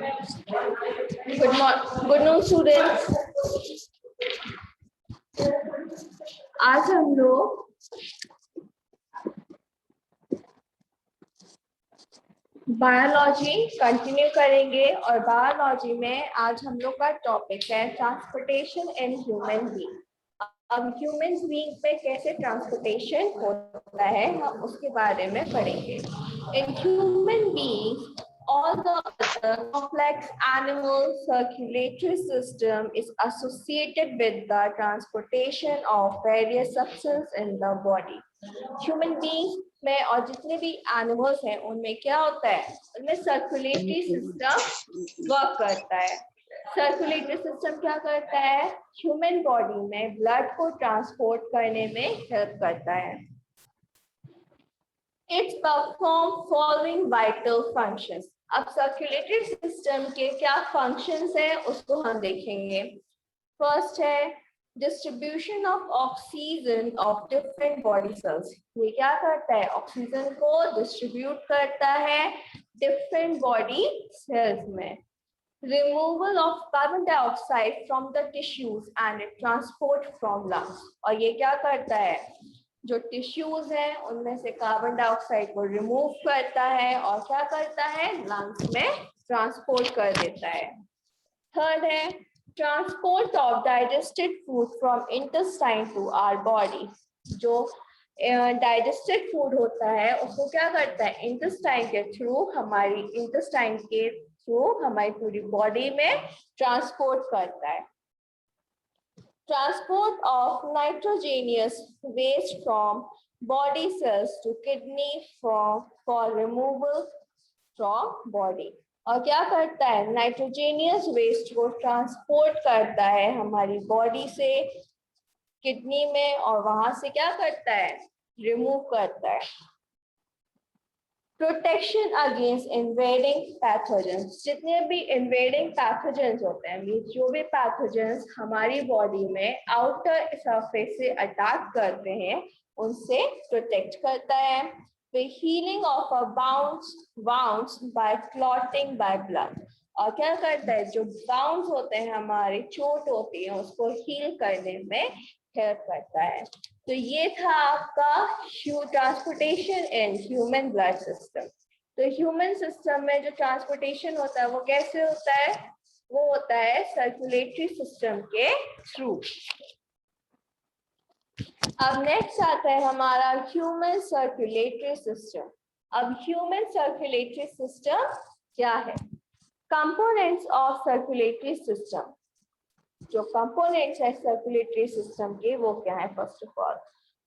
Good noon students. आज हम लोग बायोलॉजी कंटिन्यू करेंगे और बायोलॉजी में आज हम लोग का टॉपिक है ट्रांसपोर्टेशन इन ह्यूमन बीइंग। अब ह्यूमन बीइंग पे कैसे ट्रांसपोर्टेशन होता है हम उसके बारे में पढ़ेंगे। In human being all the other complex animal circulatory system is associated with the transportation of various substances in the body. Human beings में और जितने भी एनिमल्स हैं उनमें क्या होता है, उनमें सर्कुलेटरी सिस्टम वर्क करता है। सर्कुलेटरी सिस्टम क्या करता है, ह्यूमन बॉडी में ब्लड को ट्रांसपोर्ट करने में हेल्प करता है। It perform following vital functions. अब सर्कुलेटरी सिस्टम के क्या फंक्शंस हैं उसको हम देखेंगे। फर्स्ट है distribution of oxygen of different body cells. ये क्या करता है, ऑक्सीजन को डिस्ट्रीब्यूट करता है डिफरेंट बॉडी सेल्स में। Removal of carbon dioxide from the tissues and transport from lungs. और ये क्या करता है, जो टिश्यूज हैं उनमें से कार्बन डाइऑक्साइड को रिमूव करता है और क्या करता है, लंग्स में ट्रांसपोर्ट कर देता है। थर्ड है transport of digested food from intestine to our body. जो डाइजेस्टेड फूड होता है उसको क्या करता है, इंटेस्टाइन के थ्रू हमारी पूरी बॉडी में ट्रांसपोर्ट करता है। Transport of nitrogenous waste from body cells to kidney for removal from body। और क्या करता है, नाइट्रोजेनियस वेस्ट को ट्रांसपोर्ट करता है हमारी बॉडी से किडनी में और वहां से क्या करता है, रिमूव करता है। Protection against invading pathogens. जितने भी इन्वेडिंग पैथोजेंस होते हैं, जो भी पैथोजेंस हमारी बॉडी में आउटर सरफेस से अटैक करते हैं उनसे प्रोटेक्ट करता है। फिर healing of a wounds by clotting by blood. और क्या करता है, जो बाउंड्स होते हैं हमारी चोट होती है उसको हील करने में हेल्प करता है। तो ये था आपका transportation in human blood system. तो ह्यूमन सिस्टम में जो ट्रांसपोर्टेशन होता है वो कैसे होता है, वो होता है सर्कुलेटरी सिस्टम के थ्रू। अब नेक्स्ट आता है हमारा ह्यूमन सर्कुलेटरी सिस्टम। अब ह्यूमन सर्कुलेटरी सिस्टम क्या है, कंपोनेंट्स ऑफ सर्कुलेटरी सिस्टम। जो कंपोनेंट्स है सर्कुलेटरी सिस्टम के वो क्या है, first of all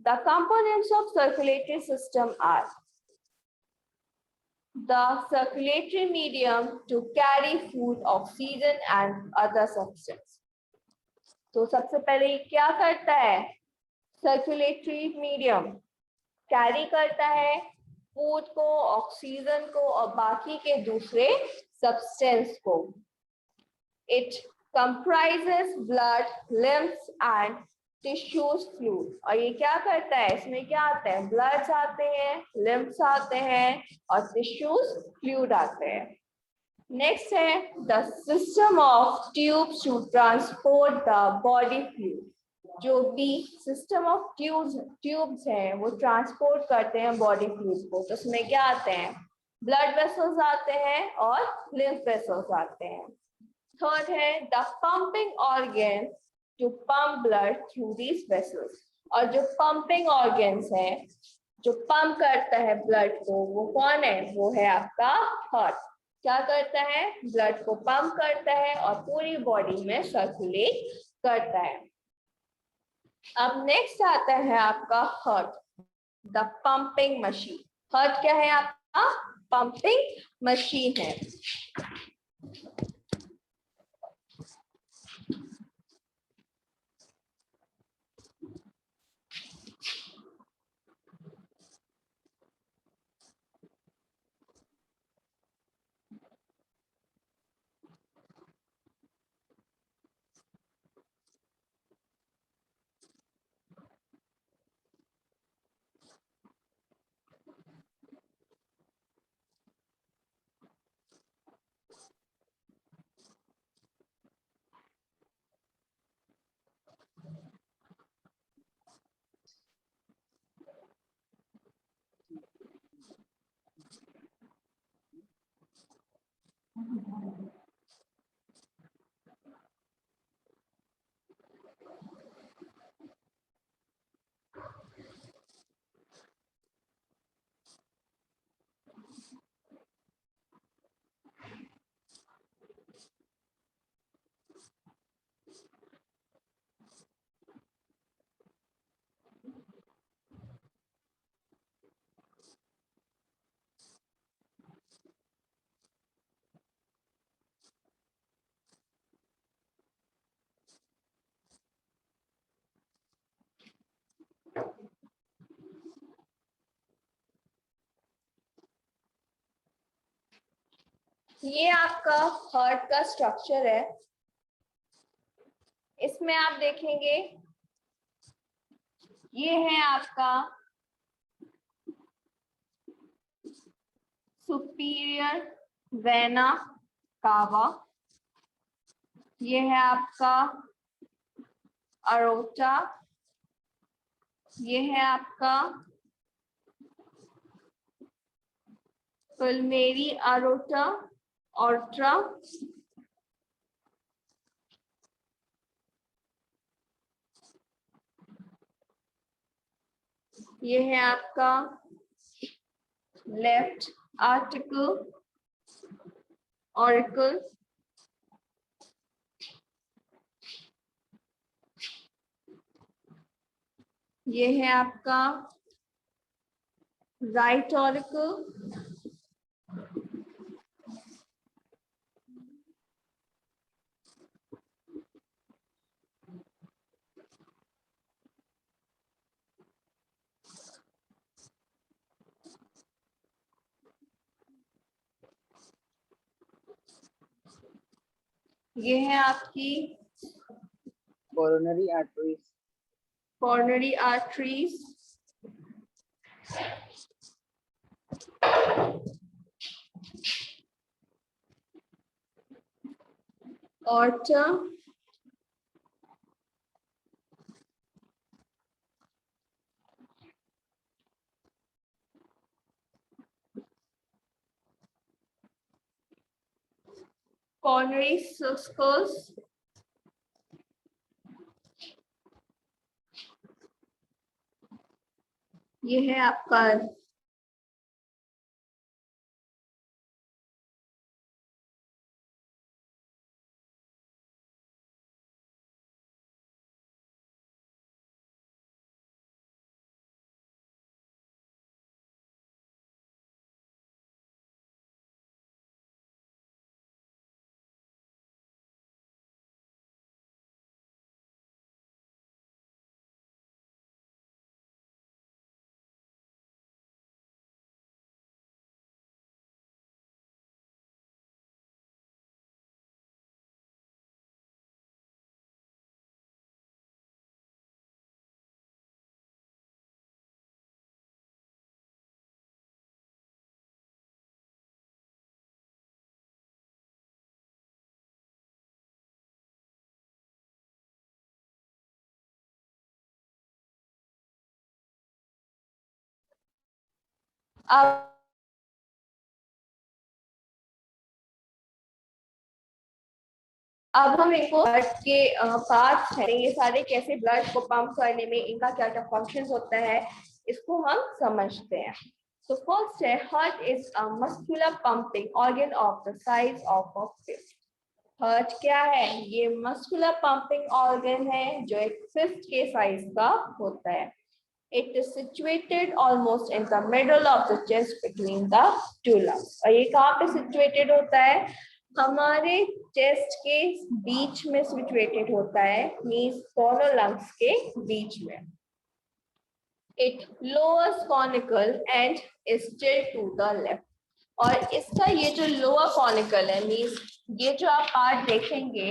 the components of circulatory system are the circulatory medium to carry food, oxygen and other substance. तो सबसे पहले क्या करता है, सर्कुलेटरी मीडियम कैरी करता है फूड को, ऑक्सीजन को और बाकी के दूसरे सब्सटेंस को। It comprises blood, lymph and tissues fluid। और ये क्या करता है, इसमें क्या आता है, ब्लड्स आते हैं, लिम्फ्स आते हैं और टिश्यूज फ्लूइड आते हैं। नेक्स्ट है the system of tubes to transport the body fluid. जो भी सिस्टम ऑफ ट्यूब्स हैं वो ट्रांसपोर्ट करते हैं बॉडी फ्लूइड को। तो उसमें क्या आते हैं, ब्लड वेसल्स आते हैं और लिम्फ वेसल्स आते हैं। थर्ड है the pumping organ to pump blood through these vessels. और जो पंपिंग ऑर्गन्स हैं जो पंप करता है ब्लड को वो कौन है, वो है आपका हार्ट। क्या करता है, ब्लड को पंप करता है और पूरी बॉडी में सर्कुलेट करता है। अब नेक्स्ट आता है आपका heart, the pumping machine. Heart क्या है आपका, पंपिंग मशीन है। ये आपका हार्ट का स्ट्रक्चर है। इसमें आप देखेंगे ये है आपका सुपीरियर वेना कावा, ये है आपका अरोटा, ये है आपका पुलमेरी अरोटा ऑर्ट्रा, ये है आपका लेफ्ट आर्टिकल ऑरिकल, ये है आपका राइट ऑरिकल, ये है आपकी coronary arteries, coronary arteries, aorta, coronary circles, ये है आपका अब हम इनको ब्लड के पार्ट्स हैं, ये सारे कैसे ब्लड को पंप करने में इनका क्या क्या फंक्शंस होता है इसको हम समझते हैं। तो फर्स्ट है heart is a muscular pumping organ of the size of a fist. Heart क्या है? ये मस्कुलर पंपिंग ऑर्गन है जो एक फिस्ट के साइज का होता है। It is situated almost in the middle of the chest between the two lungs. और ये कहाँ पे situated होता है? हमारे चेस्ट के बीच में situated होता है, means दोनों lungs के बीच में। It lowers conical and is still to the left. और इसका ये जो lower conical है, means ये जो आप पार्ट देखेंगे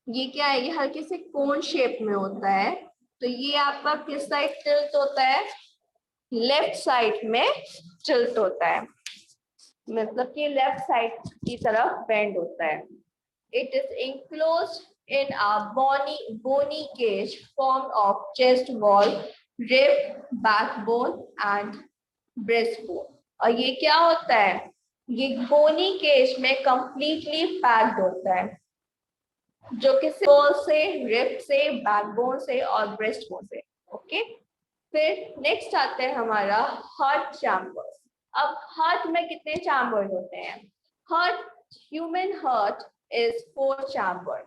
ये क्या है? ये हल्के से कोन शेप में होता है। तो ये आपका किस साइड टिल्ट होता है? लेफ्ट साइड में टिल्ट होता है, मतलब कि लेफ्ट साइड की तरफ बेंड होता है। It is enclosed in a bony cage formed of chest wall, rib, backbone and breastbone। और ये क्या होता है? ये बोनी केज में कंप्लीटली पैक्ड होता है, जो कि वॉल से, रिब से, बैकबोन से और ब्रेस्टबोन से। ओके, फिर नेक्स्ट आता है हमारा हार्ट चैम्बर्स। अब हार्ट में कितने चैम्बर होते हैं? Heart, human heart is 4 chamber.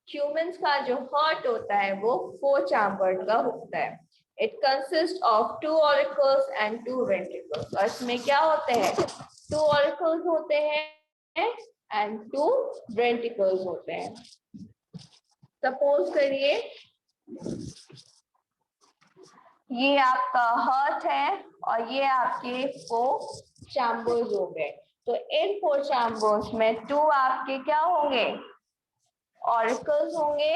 Humans का जो हार्ट होता है वो 4 चैम्बर का होता है। It consist of 2 auricles and 2 ventricles. और इसमें क्या होते हैं? 2 ऑरिकल्स होते हैं एंड 2 वेंट्रिकल्स होते हैं। सपोज करिए ये आपका हार्ट है और ये आपके 4 चैम्बर्स हो गए। तो इन 4 चैम्बर्स में 2 आपके क्या होंगे, ऑरिकल्स होंगे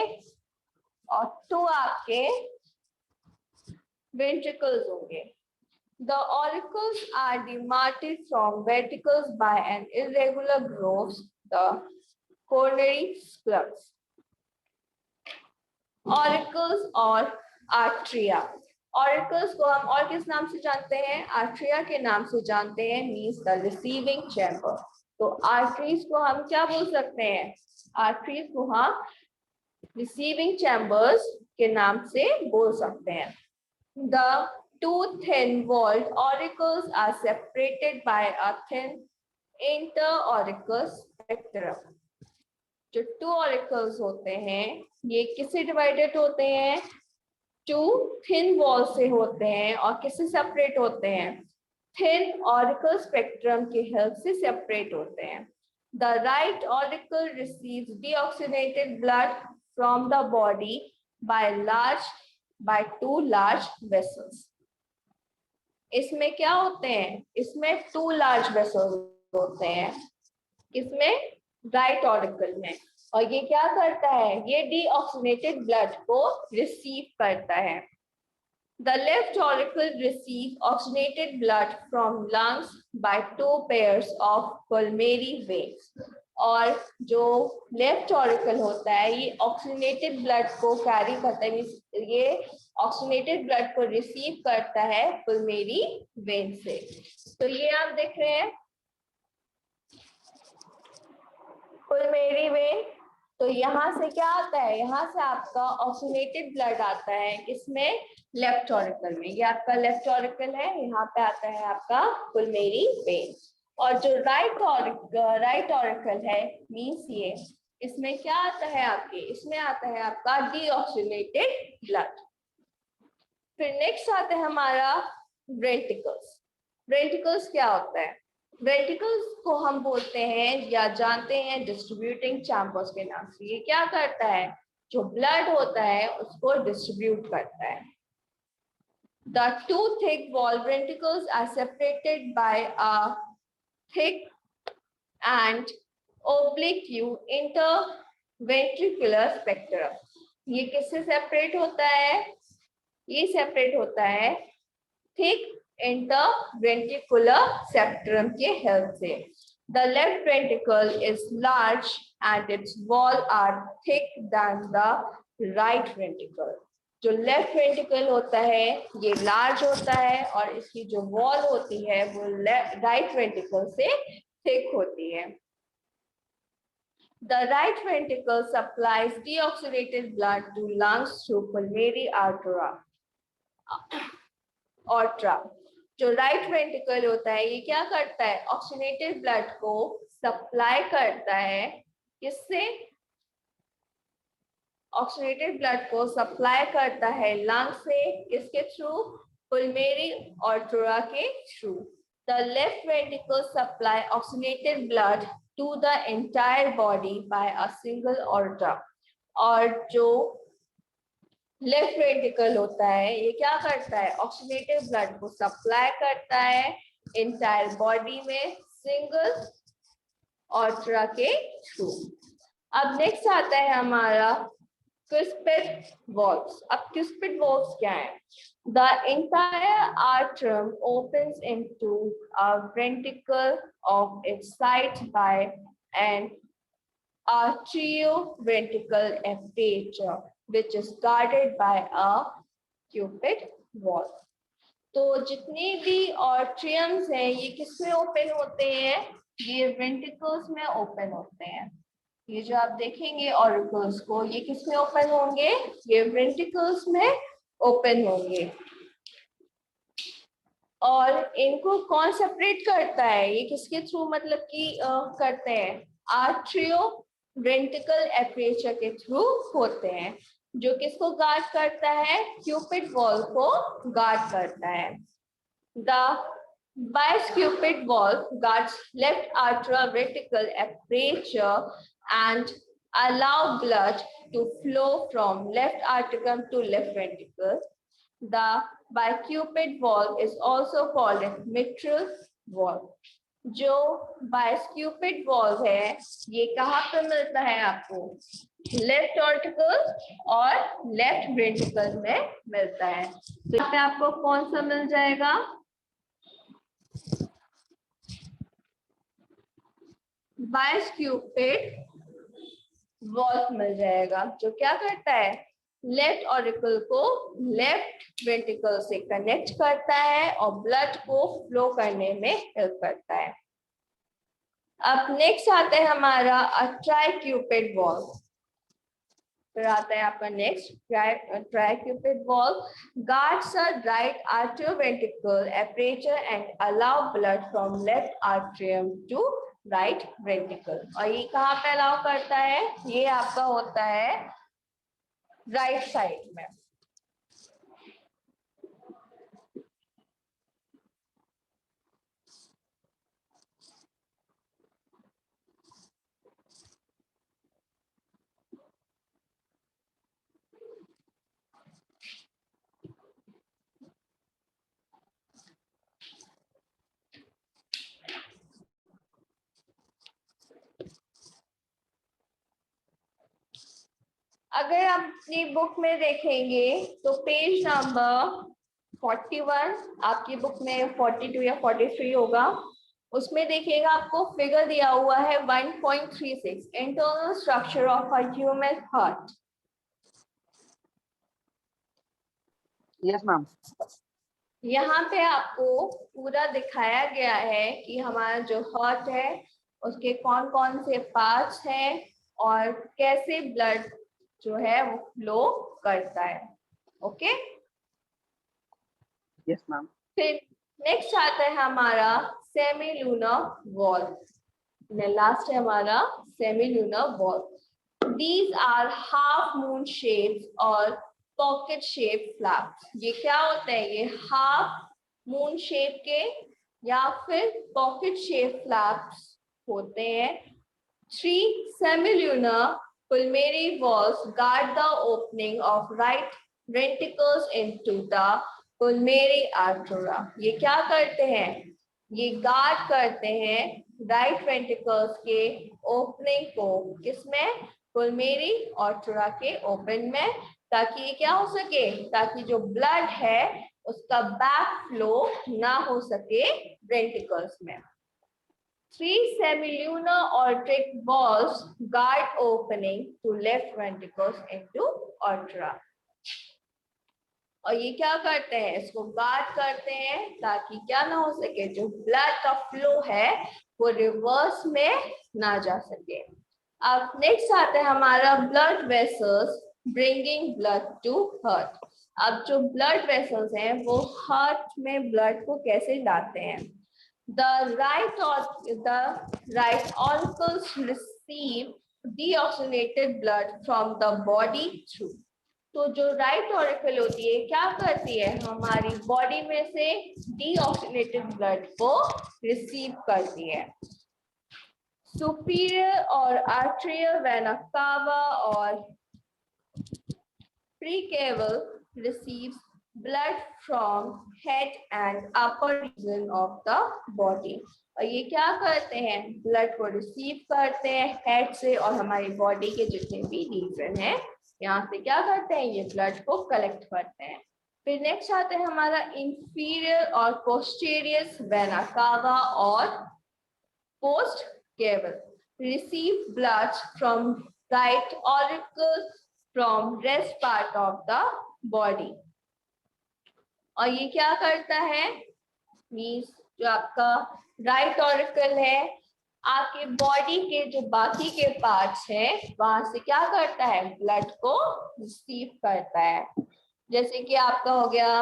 और 2 आपके वेंट्रिकल्स होंगे. The auricles are demarcated from ventricles by an irregular growth, the coronary slums. Auricles और आर्ट्रिया. Auricles को हम और किस नाम से जानते हैं, आर्ट्रिया के नाम से जानते हैं, मीन्स द रिसीविंग चैम्बर. तो आर्टरीज को हम क्या बोल सकते हैं, आर्टरीज को हम रिसीविंग चैम्बर्स के नाम से बोल सकते हैं. The two thin-walled auricles are separated by a thin inter-auricle spectrum. जो 2 auricles होते हैं ये किससे डिवाइडेड होते हैं, 2 thin wall से होते हैं और किससे सेपरेट होते हैं, thin auricle spectrum के हेल्प से सेपरेट होते हैं. The right auricle receives deoxygenated blood from the body by 2 large vessels. इसमें क्या होते हैं, इसमें 2 लार्ज वेसल्स होते हैं, इसमें राइट ऑरिकल में, और ये क्या करता है, ये डीऑक्सीनेटेड ब्लड को रिसीव करता है. The left auricle receives oxygenated blood from lungs by 2 pairs of pulmonary veins. और जो लेफ्ट ऑरिकल होता है ये ऑक्सीनेटेड ब्लड को कैरी करता है, ये ऑक्सीनेटेड ब्लड को रिसीव करता है पुलमेरी वेन से. तो ये आप देख रहे हैं पुलमेरी वेन. तो यहाँ से क्या आता है, यहाँ से आपका ऑक्सीनेटेड ब्लड आता है किसमें, लेफ्ट ऑरिकल में. ये आपका लेफ्ट ऑरिकल है, यहाँ पे आता है आपका पुलमेरी वेन. और जो राइट ऑरिकल है मीन्स ये, इसमें क्या आता है आपके, इसमें आता है आपका डीऑक्सीनेटेड ब्लड. फिर नेक्स्ट आता है हमारा वेंट्रिकल्स. वेंट्रिकल्स क्या होता है, वेंट्रिकल्स को हम बोलते हैं या जानते हैं डिस्ट्रीब्यूटिंग चैम्बर्स के नाम से. ये क्या करता है, जो ब्लड होता है उसको डिस्ट्रीब्यूट करता है. The 2 thick walled ventricles are separated by a thick and oblique interventricular spectrum. ये किससे सेपरेट होता है, ये सेपरेट होता है थिक interventricular spectrum के हेल्प से. The left ventricle is large and its wall are thick than the right ventricle. जो लेफ्ट वेंट्रिकल होता है ये लार्ज होता है और इसकी जो वॉल होती है वो राइट वेंट्रिकल से थिक होती है. The right ventricle supplies deoxygenated blood to lungs through pulmonary artery. जो राइट वेंट्रिकल होता है ये क्या करता है, ऑक्सीनेटेड ब्लड को सप्लाई करता है, किससे, ऑक्सीनेटेड ब्लड को सप्लाई करता है लंग से, किसके थ्रू, पुलमेरी आर्टरी के through. The left ventricle supply oxygenated blood to the entire body by a single aorta. और जो लेफ्ट वेंट्रिकल होता है ये क्या करता है, ऑक्सीनेटेड ब्लड को सप्लाई करता है एंटायर बॉडी में सिंगल आर्टरी के थ्रू. अब नेक्स्ट आता है हमारा क्विस्पिड वॉल्व्स. अब क्विस्पिड वॉल्व्स क्या है, the entire atrium opens into a ventricle of its side by an arterioventricular aperture which is guarded by a cupid valve. तो जितने भी आर्ट्रियम्स हैं ये किसमें ओपन होते हैं, ये वेंट्रिकल्स में ओपन होते हैं. ये जो आप देखेंगे ऑरिकल्स को ये किसमें ओपन होंगे, ये वेंट्रिकल्स में ओपन होंगे. और इनको कौन सेपरेट करता है, ये किसके थ्रू मतलब कि करते हैं, आर्ट्रियो वेंट्रिकल एपरेचर के थ्रू होते हैं, जो किसको गार्ड करता है, क्यूपिड वॉल्व को गार्ड करता है. The bicuspid valve guards left atrioventricular aperture and allow blood to flow from left atrium to left ventricle. The bicuspid valve is also called a mitral valve. जो बाइस्क्यूपिड valve है ये कहाँ पे मिलता है आपको? लेफ्ट ऑर्टिकल और लेफ्ट वेंट्रिकल में मिलता है। तो यहाँ पे आपको कौन सा मिल जाएगा? बाइस्क्यूपिड वॉल्व मिल जाएगा, जो क्या करता है? लेफ्ट ऑरिकल को लेफ्ट वेंट्रिकल से कनेक्ट करता है और ब्लड को फ्लो करने में हेल्प करता है। अब नेक्स्ट आता है हमारा ट्राइक्यूपिड वॉल्व। फिर आता है आपका next tricuspid valve guards a right atrioventricular aperture and allow blood from left atrium to right ventricle. और ये कहाँ पे अलाउ करता है? ये आपका होता है राइट साइड में। अगर आप अपनी बुक में देखेंगे तो पेज नंबर 41, आपकी बुक में 42 या 43 होगा, उसमें देखिएगा आपको फिगर दिया हुआ है 1.36 internal structure of a human heart. Yes ma'am. यहाँ पे आपको पूरा दिखाया गया है कि हमारा जो हार्ट है उसके कौन कौन से पार्ट्स हैं और कैसे ब्लड जो है वो फ्लो करता है। Okay, yes ma'am. फिर नेक्स्ट आता है हमारा सेमीलूनर वॉल्व। लास्ट है हमारा semilunar valve. These are half moon shapes और पॉकेट शेप फ्लैप्स। ये क्या होते हैं? ये हाफ मून शेप के या फिर पॉकेट शेप फ्लैप्स होते हैं। 3 semilunar pulmonary valves guard the opening of right ventricles into the pulmonary artery। ये क्या करते हैं? ये गार्ड करते हैं राइट वेंट्रिकल्स के ओपनिंग को, किसमें? पुलमेरी आर्टरी के ओपन में, ताकि ये क्या हो सके? ताकि जो ब्लड है उसका बैक फ्लो ना हो सके वेंट्रिकल्स में। 3 semilunar aortic valves guard opening to left ventricles into aorta। और ये क्या करते हैं? इसको गार्ड करते हैं ताकि क्या ना हो सके, जो ब्लड का फ्लो है वो रिवर्स में ना जा सके। अब नेक्स्ट आता है हमारा blood vessels bringing blood to heart. अब जो ब्लड वेसल्स हैं वो हार्ट में ब्लड को कैसे लाते हैं? The right auricles receive deoxygenated blood from the body through। तो जो राइट ऑरिकल होती है क्या करती है? हमारी बॉडी में से डीऑक्सीनेटेड ब्लड को रिसीव करती है। सुपीरियर और आर्टेरियल वेना cava और precaval receives blood from head and upper region of the body। और ये क्या करते हैं? ब्लड को रिसीव करते हैं हेड से और हमारी बॉडी के जितने भी रीजन है यहाँ से क्या करते हैं? ये ब्लड को कलेक्ट करते हैं। फिर नेक्स्ट आता है हमारा इंफीरियर और पोस्टीरियर वेना cava और post caval receive blood from right auricle from rest part of the body. और ये क्या करता है? मीन्स जो आपका राइट ऑरिकल है आपके बॉडी के जो बाकी के पार्ट्स है वहां से क्या करता है? ब्लड को रिसीव करता है। जैसे कि आपका हो गया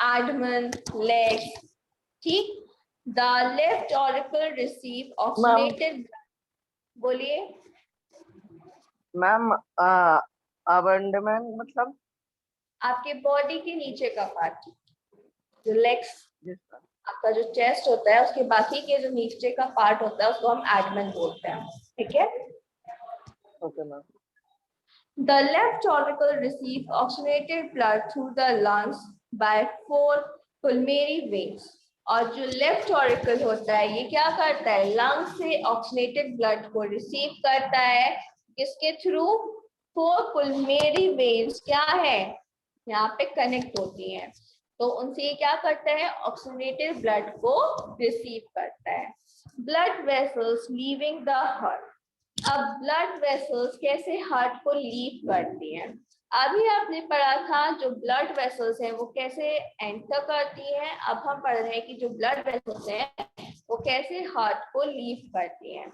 एडमन, लेग, ठीक। The left auricle receive oxygenated. बोलिए मैम। अबंडमेंट मतलब आपके बॉडी के नीचे का पार्ट, जो लेग्स, yes, आपका जो चेस्ट होता है उसके बाकी के जो नीचे का पार्ट होता है उसको हम एडमन बोलते हैं, ठीक है। Okay ma'am. The left auricle receives oxygenated blood through the lungs by 4 pulmonary veins। और जो लेफ्ट ऑरिकल होता है ये क्या करता है, लंग से ऑक्सीनेटेड ब्लड को रिसीव करता है, किसके थ्रू, 4 पुल्मोनरी वेन्स क्या है यहाँ पे कनेक्ट होती हैं, तो उनसे ये क्या करता है, ऑक्सीनेटेड ब्लड को रिसीव करता है। Blood vessels leaving the heart. अब ब्लड वेसल्स कैसे हार्ट को लीव करती हैं, अभी आपने पढ़ा था जो ब्लड वेसल्स हैं वो कैसे एंटर करती हैं, अब हम पढ़ रहे हैं कि जो ब्लड वेसल्स हैं वो कैसे हार्ट को लीव करती हैं।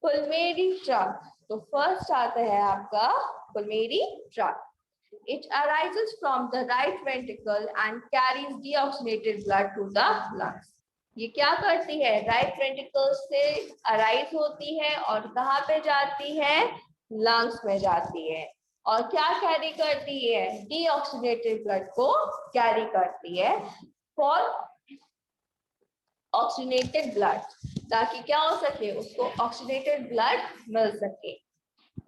पुल्मोनरी ट्रंक, तो फर्स्ट आता है आपका पुल्मोनरी trunk. It arises from the right ventricle and carries deoxygenated blood to the lungs. ये क्या करती है, राइट वेंट्रिकल से अराइज होती है और कहाँ पे जाती है, लंग्स में जाती है, और क्या कैरी करती है, डीऑक्सीनेटेड ब्लड को कैरी करती है फॉर ऑक्सीनेटेड ब्लड, ताकि क्या हो सके, उसको ऑक्सीनेटेड ब्लड मिल सके।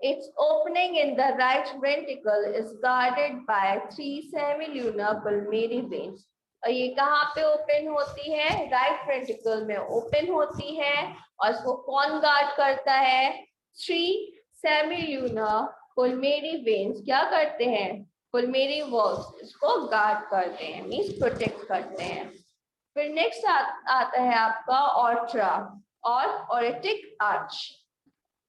Its opening in the right ventricle is guarded by 3 semilunar pulmonary veins. और ये कहाँ पे ओपन होती है, राइट वेंट्रिकल में ओपन होती है, और इसको कौन गार्ड करता है, 3 semilunar pulmonary veins क्या करते हैं, pulmonary valves इसको गार्ड करते हैं, मींस प्रोटेक्ट करते हैं। फिर नेक्स्ट आता है आपका ऑर्ट्रा और ऑरेटिक arch.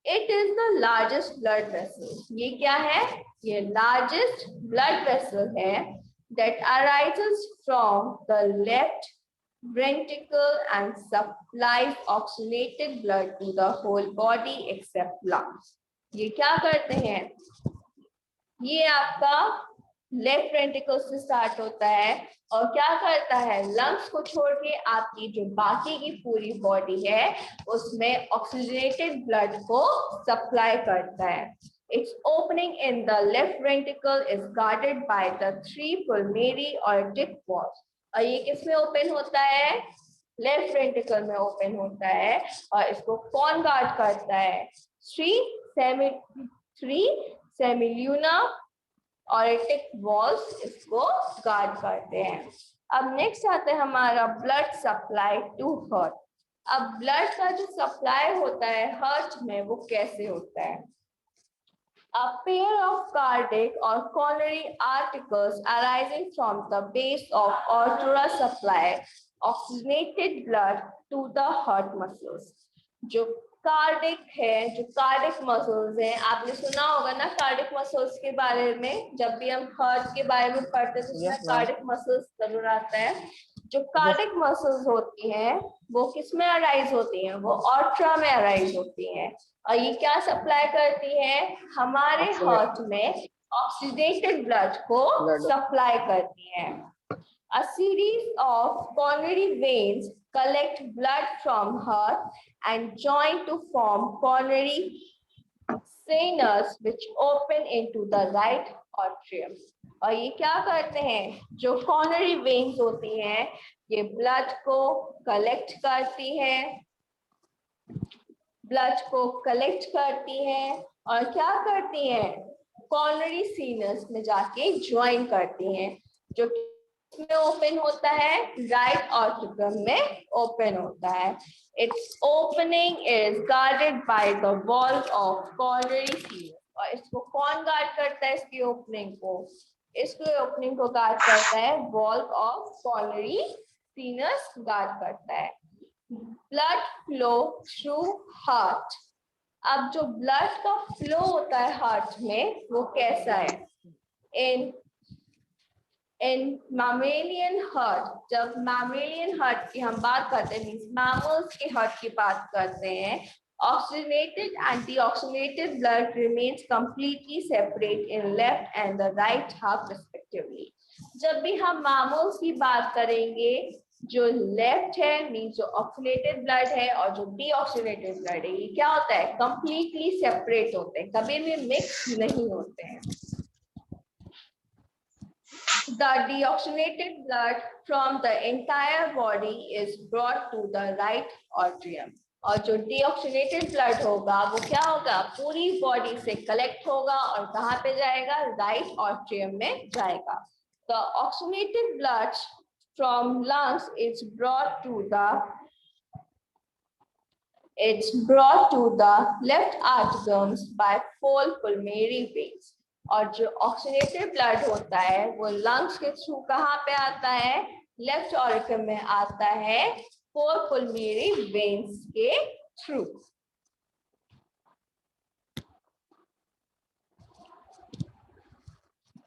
It is the largest blood vessel. ये क्या है, ये largest blood vessel है that arises from the left ventricle and supplies oxygenated blood to the whole body except lungs. ये क्या करते हैं, ये आपका लेफ्ट वेंट्रिकल से स्टार्ट होता है और क्या करता है, लंग्स को छोड़ के आपकी जो बाकी की पूरी बॉडी है उसमें ऑक्सीजनेटेड ब्लड को सप्लाई करता है। Its opening in the left ventricle is guarded by the 3 pulmonary aortic valves. और ये किसमें ओपन होता है, लेफ्ट वेंट्रिकल में ओपन होता है, और इसको कौन गार्ड करता है, 3 semilunar ऑरेटिक वॉल्स इसको गार्ड करते हैं। अब नेक्स्ट आता है हमारा ब्लड सप्लाई टू हार्ट। अब ब्लड का जो सप्लाई होता है हार्ट में वो कैसे होता है, a pair of cardiac or coronary arterioles arising from the base of aorta supply oxygenated blood to the heart muscles. जो कार्डिक है, जो कार्डिक मसल्स हैं, आपने सुना होगा ना कार्डिक मसल्स के बारे में, जब भी हम हार्ट के बारे में पढ़ते हैं तो उसमें कार्डिक मसल्स जरूर आता है। जो कार्डिक मसल्स होती हैं वो किस में अराइज होती हैं, वो ऑर्ट्रा में अराइज होती हैं, और ये क्या सप्लाई करती है, हमारे हार्ट में ऑक्सीडेटेड ब्लड को सप्लाई करती है। A series of coronary veins collect blood from heart and join to form coronary sinus which open into the right atrium. और ये क्या करते हैं, जो coronary veins होती हैं ये ब्लड को कलेक्ट करती है, ब्लड को कलेक्ट करती है और क्या करती हैं, कॉर्नरी सीनस में जाके ज्वाइन करती हैं, जो में ओपन होता है, राइट ऑर्टिकम में ओपन होता है। It's opening is guarded by the wall of coronary sinus. और इसको कौन गार्ड करता है, इसकी ओपनिंग को, इसके ओपनिंग को गार्ड करता है wall of coronary sinus guard करता है। Blood flow through heart. अब जो ब्लड का फ्लो होता है हार्ट में वो कैसा है, इन मैमेलियन हार्ट, जब मैमेलियन हार्ट की हम बात करते हैं, मींस मैमल्स के हार्ट की बात करते हैं, oxygenated and deoxygenated blood remains completely separate in left and the right half respectively. जब भी हम मैमल्स की बात करेंगे, जो लेफ्ट है मींस जो ऑक्सीडेटेड ब्लड है और जो डीऑक्सीडेटेड ब्लड है ये क्या होता है, कंप्लीटली सेपरेट होते हैं, कभी भी मिक्स नहीं होते हैं। The deoxygenated blood from the entire body is brought to the right atrium. और जो deoxygenated blood होगा वो क्या होगा, पूरी बॉडी से कलेक्ट होगा और कहाँ पे जाएगा, राइट atrium में जाएगा। The oxygenated blood from lungs, it's brought to the left atriums by full pulmonary veins. और जो ऑक्सीनेटेड ब्लड होता है वो लंग्स के थ्रू कहाँ पे आता है? लेफ्ट ऑरिकम में आता है फोर पुलमेरी वेन्स के थ्रू.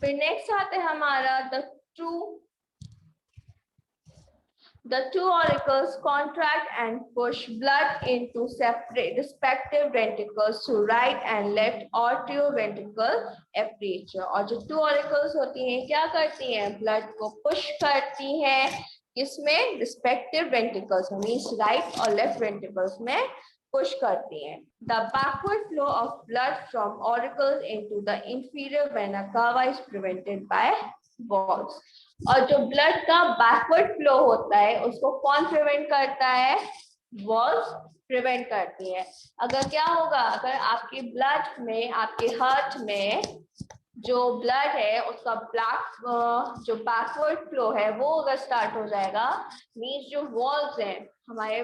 फिर नेक्स्ट आते हैं हमारा the two auricles contract and push blood into separate respective ventricles to right and left atrioventricular aperture. और जो two auricles होती हैं क्या करती हैं? ब्लड को पुश करती हैं किसमें? रिस्पेक्टिव वेंट्रिकल्स मीन्स राइट और लेफ्ट वेंट्रिकल्स में पुश करती हैं. The backward flow of blood from auricles into the inferior vena cava is prevented by valves. और जो ब्लड का बैकवर्ड फ्लो होता है उसको कौन प्रिवेंट करता है? वॉल्व्स प्रिवेंट करती है. अगर क्या होगा, अगर आपके ब्लड में, आपके हार्ट में जो ब्लड है उसका जो बैकवर्ड फ्लो है वो अगर स्टार्ट हो जाएगा, मीन्स जो वॉल्व्स हैं हमारे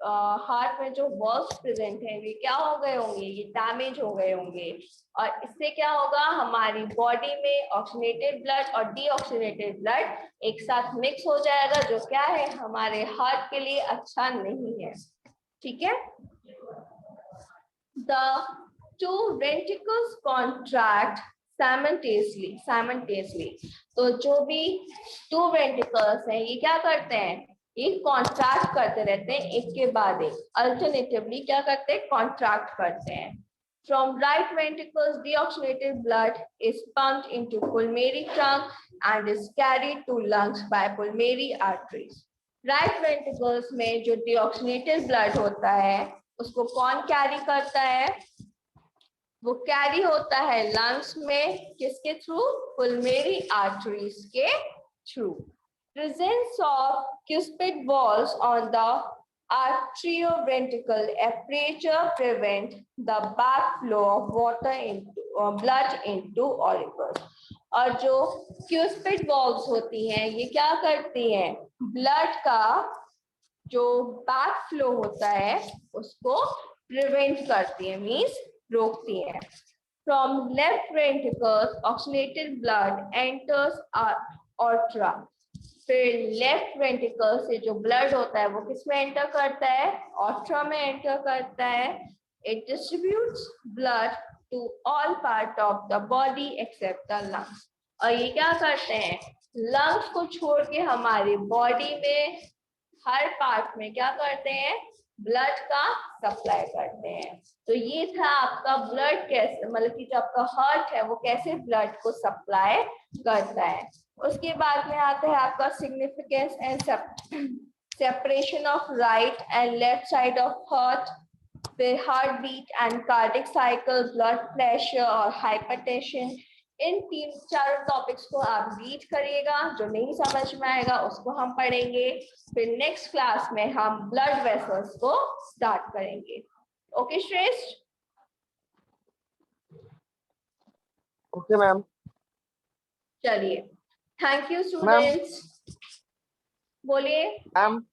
हार्ट में, जो वॉल्व्स प्रेजेंट हैं ये क्या हो गए होंगे? ये डैमेज हो गए होंगे. और इससे क्या होगा? हमारी बॉडी में ऑक्सीनेटेड ब्लड और डीऑक्सीनेटेड ब्लड एक साथ मिक्स हो जाएगा, जो क्या है हमारे हार्ट के लिए अच्छा नहीं है. ठीक है. The two ventricles contract simultaneously. तो जो भी टू वेंट्रिकल्स हैं ये क्या करते हैं? ये कॉन्ट्रैक्ट करते रहते हैं एक के बाद एक. अल्टरनेटिवली क्या करते हैं? कॉन्ट्रैक्ट करते हैं. From right ventricles, deoxygenated blood is pumped into pulmonary trunk and is carried to lungs by pulmonary arteries. Right ventricles में जो deoxygenated blood होता है उसको कौन कैरी करता है? वो कैरी होता है लंग्स में किसके थ्रू? pulmonary arteries के through. Presence of cuspid valves on the atrioventricular aperture prevent the backflow of water into blood into auricles. और जो cuspid valves होती हैं ये क्या करती हैं? ब्लड का जो बैक फ्लो होता है उसको प्रिवेंट करती है, मीन्स रोकती है. From left ventricles, oxygenated blood enters aorta. फिर लेफ्ट वेंट्रिकल से जो ब्लड होता है वो किसमें एंटर करता है? ऑर्ट्रा में एंटर करता है. It distributes blood to all part of the body except the lungs. और ये क्या करते हैं? लंग्स को छोड़ के हमारी बॉडी में हर पार्ट में क्या करते हैं? ब्लड का सप्लाई करते हैं. तो ये था आपका ब्लड कैसे, मतलब कि जो आपका हार्ट है वो कैसे ब्लड को सप्लाई करता है. उसके बाद में आता है आपका significance and separation of right and left side of heart. फिर heart beat and cardiac cycle, blood pressure और हाइपरटेंशन. इन 3-4 टॉपिक्स को आप रीड करिएगा. जो नहीं समझ में आएगा उसको हम पढ़ेंगे. फिर नेक्स्ट क्लास में हम ब्लड वेसल्स को स्टार्ट करेंगे. ओके श्रेष्ठ? Okay ma'am. चलिए, थैंक यू स्टूडेंट्स. बोलिए मैम.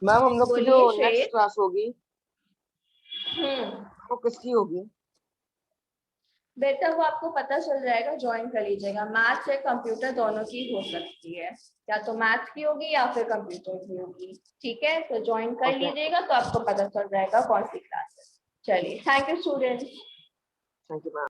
मैम हम लोग की जो नेक्स्ट क्लास होगी वो किसकी होगी? बेटा वो आपको पता चल जाएगा, ज्वाइन कर लीजिएगा. मैथ्स या कंप्यूटर दोनों की हो सकती है, या तो मैथ्स की होगी या फिर कंप्यूटर की होगी. ठीक है, तो ज्वाइन कर लीजिएगा तो आपको पता चल जाएगा कौन सी क्लास है. चलिए, thank you students. Thank you ma'am.